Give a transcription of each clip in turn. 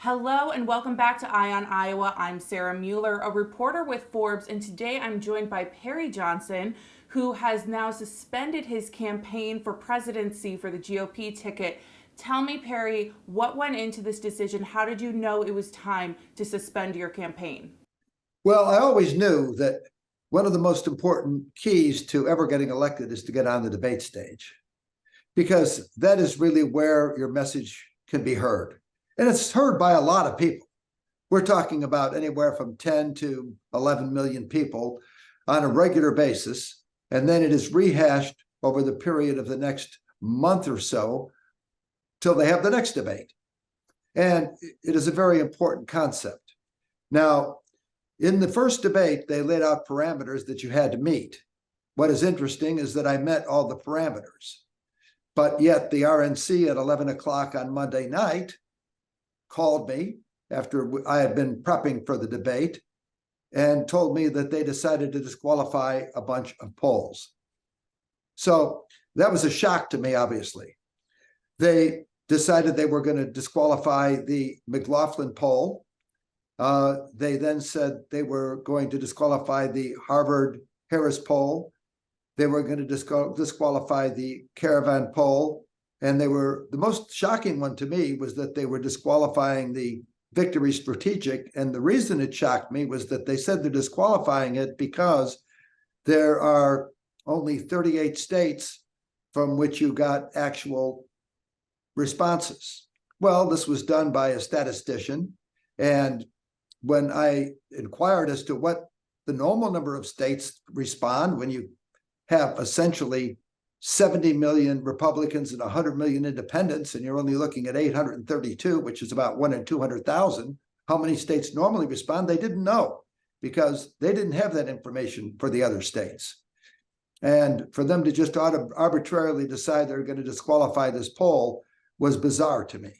Hello and welcome back to Eye on Iowa. I'm Sarah Mueller, a reporter with Forbes, and today I'm joined by Perry Johnson, who has now suspended his campaign for presidency for the GOP ticket. Tell me, Perry, what went into this decision? How did you know it was time to suspend your campaign? Well, I always knew that one of the most important keys to ever getting elected is to get on the debate stage, because that is really where your message can be heard. And it's heard by a lot of people. We're talking about anywhere from 10 to 11 million people on a regular basis. And then it is rehashed over the period of the next month or so till they have the next debate. And it is a very important concept. Now, in the first debate, they laid out parameters that you had to meet. What is interesting is that I met all the parameters, but yet the RNC at 11 o'clock on Monday night called me after I had been prepping for the debate and told me that they decided to disqualify a bunch of polls. So that was a shock to me, obviously. They decided they were going to disqualify the McLaughlin poll. They then said they were going to disqualify the Harvard-Harris poll. They were going to disqualify the Caravan poll. And the most shocking one to me was that they were disqualifying the Victory Strategic. And the reason it shocked me was that they said they're disqualifying it because there are only 38 states from which you got actual responses. Well, this was done by a statistician. And when I inquired as to what the normal number of states respond when you have essentially 70 million Republicans and 100 million independents, and you're only looking at 832, which is about 1 in 200,000, how many states normally respond, they didn't know because they didn't have that information for the other states. And for them to just arbitrarily decide they're going to disqualify this poll was bizarre to me.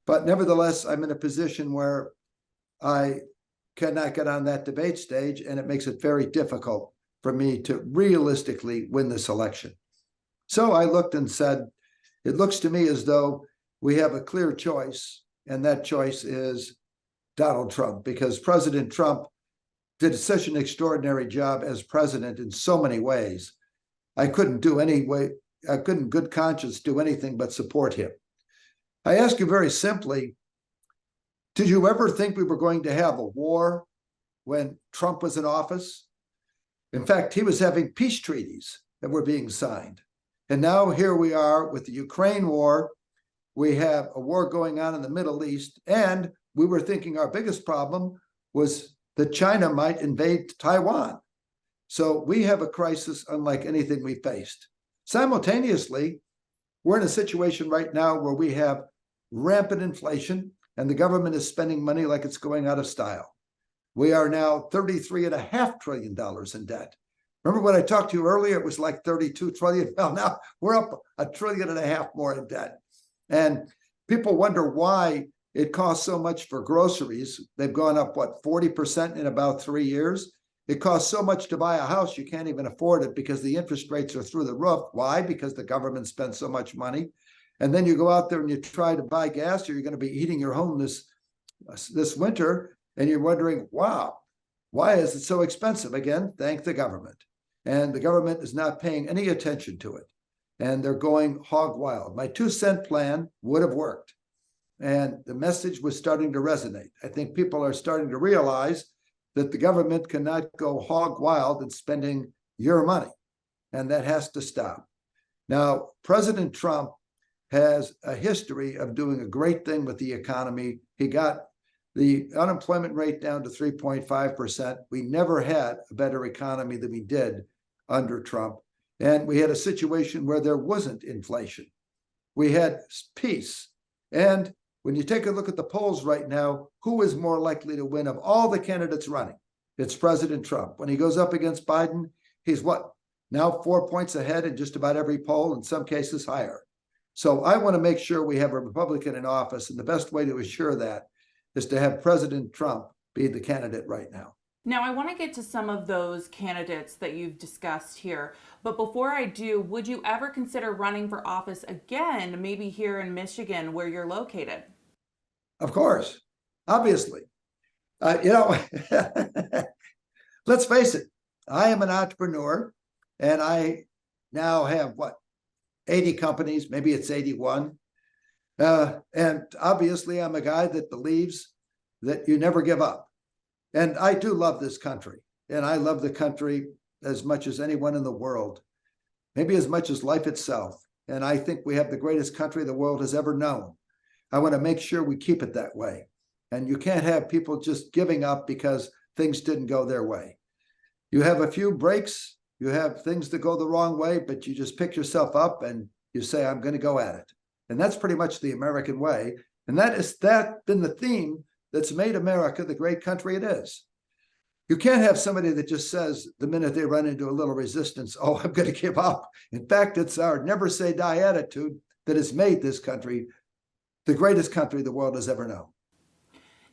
But nevertheless, I'm in a position where I cannot get on that debate stage, and it makes it very difficult for me to realistically win this election. So I looked and said, it looks to me as though we have a clear choice, and that choice is Donald Trump, because President Trump did such an extraordinary job as president in so many ways. I couldn't good conscience do anything but support him. I ask you very simply, did you ever think we were going to have a war when Trump was in office? In fact, he was having peace treaties that were being signed. And now here we are with the Ukraine war. We have a war going on in the Middle East. And we were thinking our biggest problem was that China might invade Taiwan. So we have a crisis unlike anything we faced. Simultaneously, we're in a situation right now where we have rampant inflation, and the government is spending money like it's going out of style. We are now $33.5 trillion in debt. Remember when I talked to you earlier, it was like 32 trillion. Well, now we're up $1.5 trillion more in debt. And people wonder why it costs so much for groceries. They've gone up, 40% in about 3 years? It costs so much to buy a house, you can't even afford it because the interest rates are through the roof. Why? Because the government spends so much money. And then you go out there and you try to buy gas, or you're going to be heating your home this winter, and you're wondering, wow, why is it so expensive? Again, thank the government. And the government is not paying any attention to it. And they're going hog wild. My 2-cent plan would have worked. And the message was starting to resonate. I think people are starting to realize that the government cannot go hog wild in spending your money. And that has to stop. Now, President Trump has a history of doing a great thing with the economy. He got the unemployment rate down to 3.5%. We never had a better economy than we did under Trump. And we had a situation where there wasn't inflation. We had peace. And when you take a look at the polls right now, who is more likely to win of all the candidates running? It's President Trump. When he goes up against Biden, he's now 4 points ahead in just about every poll, in some cases higher. So I want to make sure we have a Republican in office, and the best way to assure that is to have President Trump be the candidate right now. Now, I want to get to some of those candidates that you've discussed here. But before I do, would you ever consider running for office again, maybe here in Michigan where you're located? Of course. obviously. You know, let's face it, I am an entrepreneur and I now have what, 80 companies, maybe it's 81. And obviously, I'm a guy that believes that you never give up. And I do love this country. And I love the country as much as anyone in the world, maybe as much as life itself. And I think we have the greatest country the world has ever known. I want to make sure we keep it that way. And you can't have people just giving up because things didn't go their way. You have a few breaks, you have things that go the wrong way, but you just pick yourself up and you say, I'm going to go at it. And that's pretty much the American way. And that's been the theme that's made America the great country it is. You can't have somebody that just says the minute they run into a little resistance, oh, I'm going to give up. In fact, it's our never say die attitude that has made this country the greatest country the world has ever known.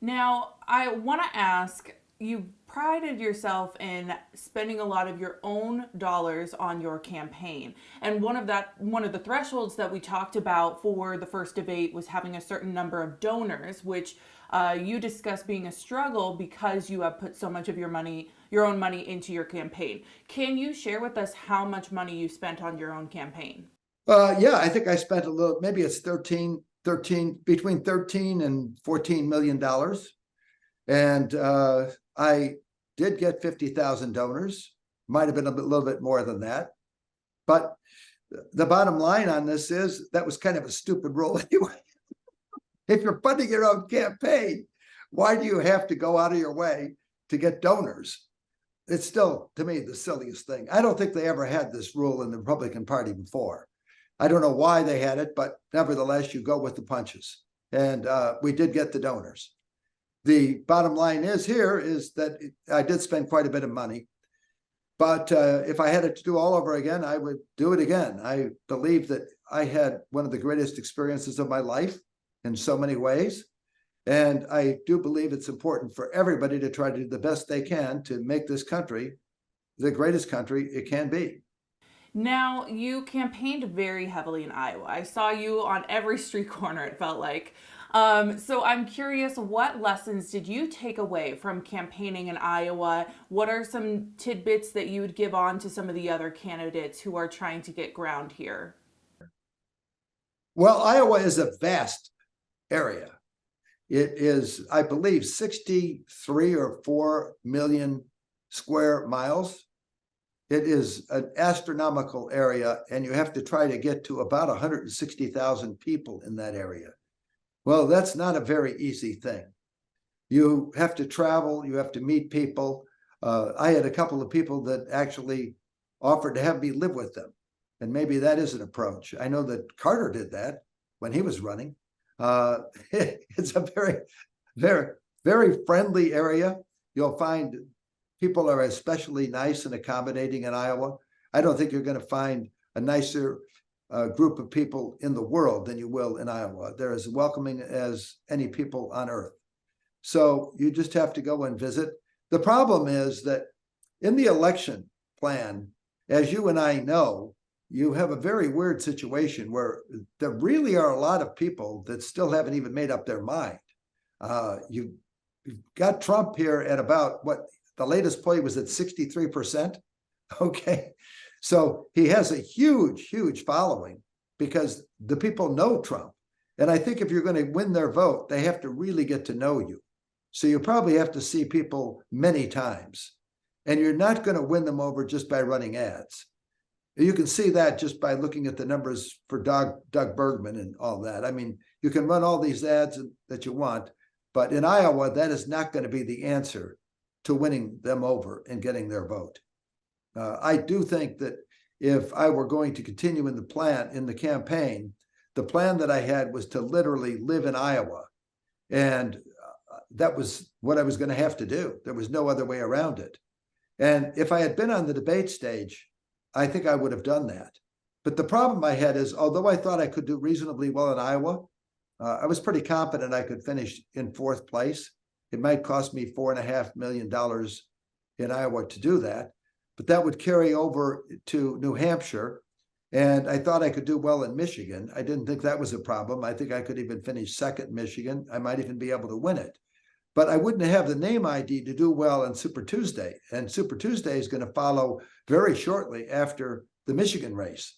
Now, I want to ask, you prided yourself in spending a lot of your own dollars on your campaign. And one of the thresholds that we talked about for the first debate was having a certain number of donors, which you discussed being a struggle because you have put so much of your own money into your campaign. Can you share with us how much money you spent on your own campaign? Yeah, I think I spent a little, maybe it's between 13 and $14 million. And I did get 50,000 donors, might have been a little bit more than that. But the bottom line on this is that was kind of a stupid rule anyway. If you're funding your own campaign, why do you have to go out of your way to get donors? It's still, to me, the silliest thing. I don't think they ever had this rule in the Republican Party before. I don't know why they had it, but nevertheless, you go with the punches. And we did get the donors. The bottom line is that I did spend quite a bit of money. But if I had it to do all over again, I would do it again. I believe that I had one of the greatest experiences of my life in so many ways. And I do believe it's important for everybody to try to do the best they can to make this country the greatest country it can be. Now, you campaigned very heavily in Iowa. I saw you on every street corner, it felt like. So I'm curious, what lessons did you take away from campaigning in Iowa? What are some tidbits that you would give on to some of the other candidates who are trying to get ground here? Well, Iowa is a vast area. It is, I believe, 63 or 4 million square miles. It is an astronomical area, and you have to try to get to about 160,000 people in that area. Well, that's not a very easy thing. You have to travel, you have to meet people. I had a couple of people that actually offered to have me live with them, and maybe that is an approach. I know that Carter did that when he was running. It's a very, very, very friendly area. You'll find people are especially nice and accommodating in Iowa. I don't think you're going to find a nicer group of people in the world than you will in Iowa. They're as welcoming as any people on earth. So you just have to go and visit. The problem is that in the election plan, as you and I know, you have a very weird situation where there really are a lot of people that still haven't even made up their mind. You've got Trump here at about what the latest poll was at 63%. Okay. So he has a huge, huge following because the people know Trump. And I think if you're going to win their vote, they have to really get to know you. So you probably have to see people many times. And you're not going to win them over just by running ads. You can see that just by looking at the numbers for Doug Bergman and all that. I mean, you can run all these ads that you want, but in Iowa, that is not going to be the answer to winning them over and getting their vote. I do think that if I were going to continue in the campaign, the plan that I had was to literally live in Iowa. And that was what I was going to have to do. There was no other way around it. And if I had been on the debate stage, I think I would have done that. But the problem I had is, although I thought I could do reasonably well in Iowa, I was pretty confident I could finish in 4th place. It might cost me $4.5 million in Iowa to do that, but that would carry over to New Hampshire. And I thought I could do well in Michigan. I didn't think that was a problem. I think I could even finish 2nd in Michigan. I might even be able to win it. but I wouldn't have the name ID to do well on Super Tuesday. And Super Tuesday is going to follow very shortly after the Michigan race.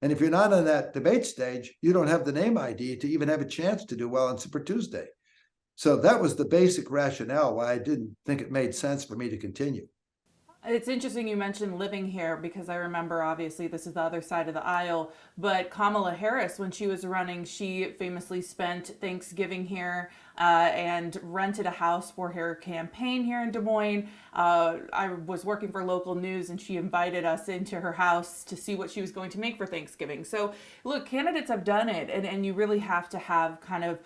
And if you're not on that debate stage, you don't have the name ID to even have a chance to do well on Super Tuesday. So that was the basic rationale why I didn't think it made sense for me to continue. It's interesting you mentioned living here because I remember obviously this is the other side of the aisle, but Kamala Harris, when she was running, she famously spent Thanksgiving here and rented a house for her campaign here in Des Moines. I was working for local news and she invited us into her house to see what she was going to make for Thanksgiving. So, look, candidates have done it, and you really have to have kind of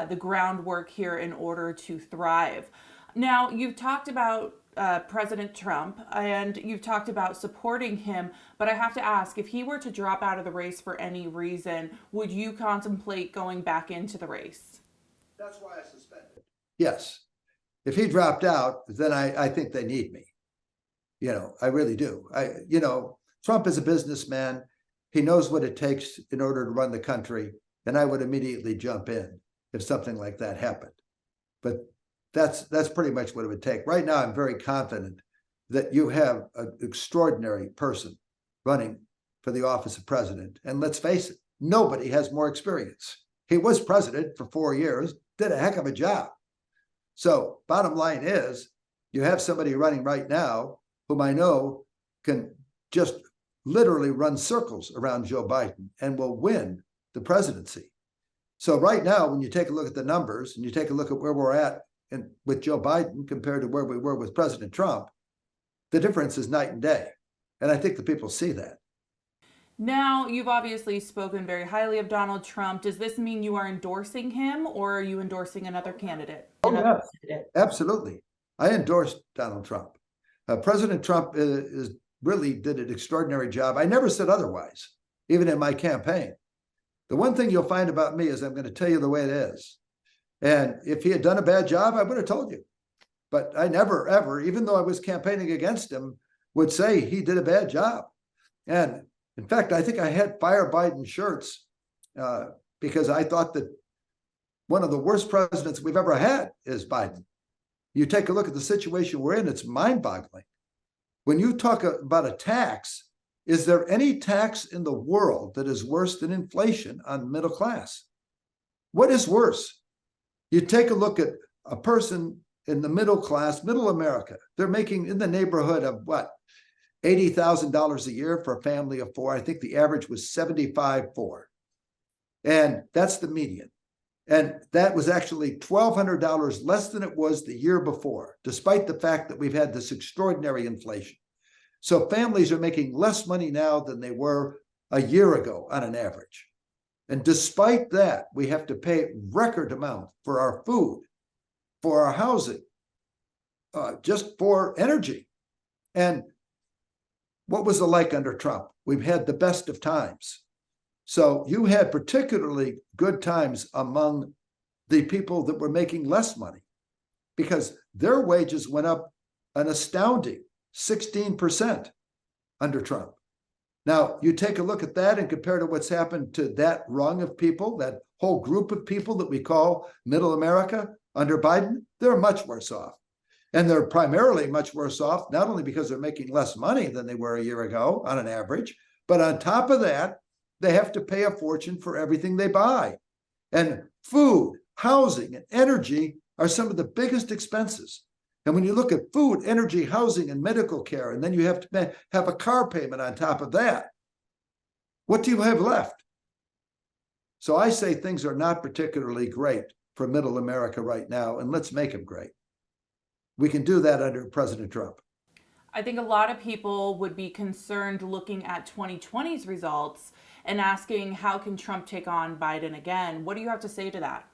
the groundwork here in order to thrive. Now, you've talked about President Trump and you've talked about supporting him, but I have to ask, if he were to drop out of the race for any reason, would you contemplate going back into the race? That's why I suspended. Yes. If he dropped out, then I think they need me. I really do. Trump is a businessman. He knows what it takes in order to run the country, and I would immediately jump in if something like that happened. But that's pretty much what it would take. Right now, I'm very confident that you have an extraordinary person running for the office of president. And let's face it, nobody has more experience. He was president for 4 years, did a heck of a job. So bottom line is, you have somebody running right now whom I know can just literally run circles around Joe Biden and will win the presidency. So right now, when you take a look at the numbers and you take a look at where we're at with Joe Biden compared to where we were with President Trump, the difference is night and day. And I think the people see that. Now, you've obviously spoken very highly of Donald Trump. Does this mean you are endorsing him, or are you endorsing another candidate? Oh, yeah, absolutely. I endorsed Donald Trump. President Trump really did an extraordinary job. I never said otherwise, even in my campaign. The one thing you'll find about me is I'm going to tell you the way it is. And if he had done a bad job, I would have told you. But I never, ever, even though I was campaigning against him, would say he did a bad job. And in fact, I think I had Fire Biden shirts because I thought that one of the worst presidents we've ever had is Biden. You take a look at the situation we're in, it's mind-boggling. When you talk about a tax, is there any tax in the world that is worse than inflation on middle class? What is worse? You take a look at a person in the middle class, middle America, they're making in the neighborhood of what? $80,000 a year for a family of four. I think the average was $75,400. And that's the median. And that was actually $1,200 less than it was the year before, despite the fact that we've had this extraordinary inflation. So families are making less money now than they were a year ago on an average. And despite that, we have to pay record amount for our food, for our housing, just for energy. And what was it like under Trump? We've had the best of times. So you had particularly good times among the people that were making less money because their wages went up an astounding 16% under Trump. Now, you take a look at that and compare to what's happened to that rung of people, that whole group of people that we call middle America under Biden, they're much worse off. And they're primarily much worse off, not only because they're making less money than they were a year ago on an average, but on top of that, they have to pay a fortune for everything they buy. And food, housing, and energy are some of the biggest expenses. And when you look at food, energy, housing, and medical care, and then you have to have a car payment on top of that, what do you have left? So I say things are not particularly great for middle America right now, and let's make them great. We can do that under President Trump. I think a lot of people would be concerned looking at 2020's results and asking, how can Trump take on Biden again? What do you have to say to that?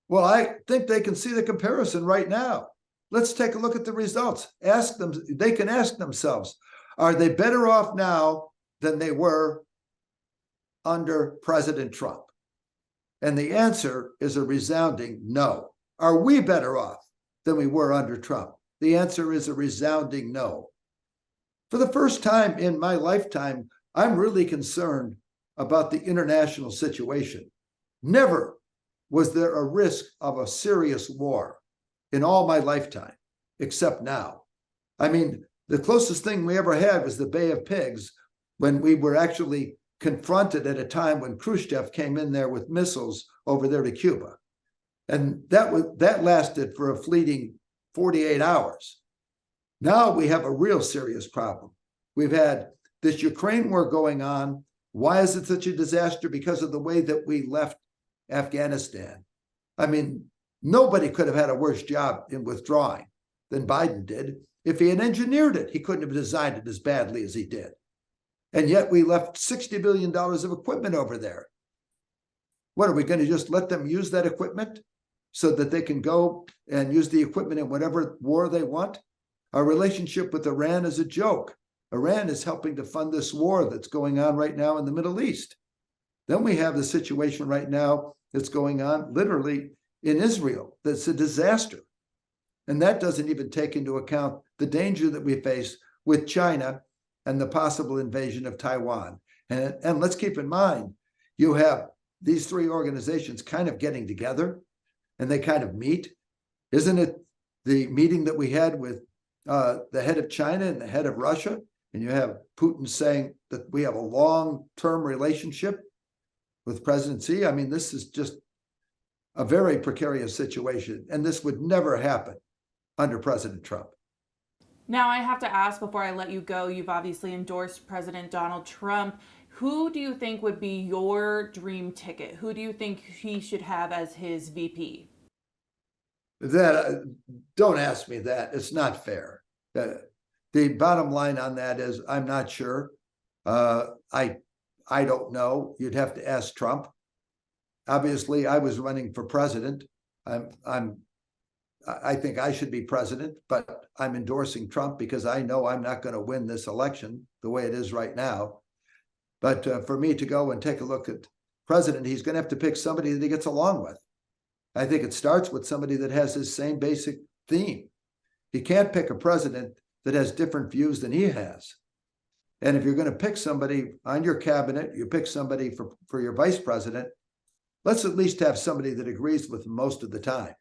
Well, I think they can see the comparison right now. Let's take a look at the results. They can ask themselves, are they better off now than they were under President Trump? And the answer is a resounding no. Are we better off than we were under Trump? The answer is a resounding no. For the first time in my lifetime, I'm really concerned about the international situation. Never was there a risk of a serious war. in all my lifetime, except now. I mean, the closest thing we ever had was the Bay of Pigs, when we were actually confronted at a time when Khrushchev came in there with missiles over there to Cuba. And that lasted for a fleeting 48 hours. Now we have a real serious problem. We've had this Ukraine war going on. Why is it such a disaster? Because of the way that we left Afghanistan. I mean, nobody could have had a worse job in withdrawing than Biden did. If he had engineered it, he couldn't have designed it as badly as he did. And yet we left $60 billion of equipment over there. What, are we going to just let them use that equipment so that they can go and use the equipment in whatever war they want? Our relationship with Iran is a joke. Iran is helping to fund this war that's going on right now in the Middle East. Then we have the situation right now that's going on literally in Israel. That's a disaster. And that doesn't even take into account the danger that we face with China and the possible invasion of Taiwan. And let's keep in mind, you have these three organizations kind of getting together and they kind of meet. Isn't it the meeting that we had with the head of China and the head of Russia? And you have Putin saying that we have a long-term relationship with President Xi. I mean, this is just a very precarious situation. And this would never happen under President Trump. Now, I have to ask before I let you go, you've obviously endorsed President Donald Trump. Who do you think would be your dream ticket? Who do you think he should have as his VP? Don't ask me that. It's not fair. The bottom line on that is I'm not sure. I don't know. You'd have to ask Trump. Obviously, I was running for president. I think I should be president, but I'm endorsing Trump because I know I'm not going to win this election the way it is right now. But for me to go and take a look at president, he's going to have to pick somebody that he gets along with. I think it starts with somebody that has his same basic theme. He can't pick a president that has different views than he has. And if you're going to pick somebody on your cabinet, you pick somebody for your vice president, let's at least have somebody that agrees with him most of the time.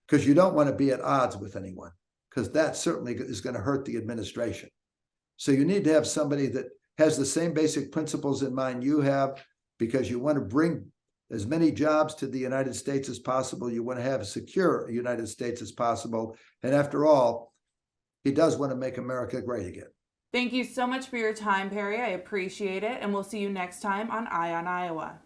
Because you don't want to be at odds with anyone, because that certainly is going to hurt the administration. So you need to have somebody that has the same basic principles in mind you have, because you want to bring as many jobs to the United States as possible. You want to have a secure United States as possible. And after all, he does want to make America great again. Thank you so much for your time, Perry. I appreciate it. And we'll see you next time on Eye on Iowa.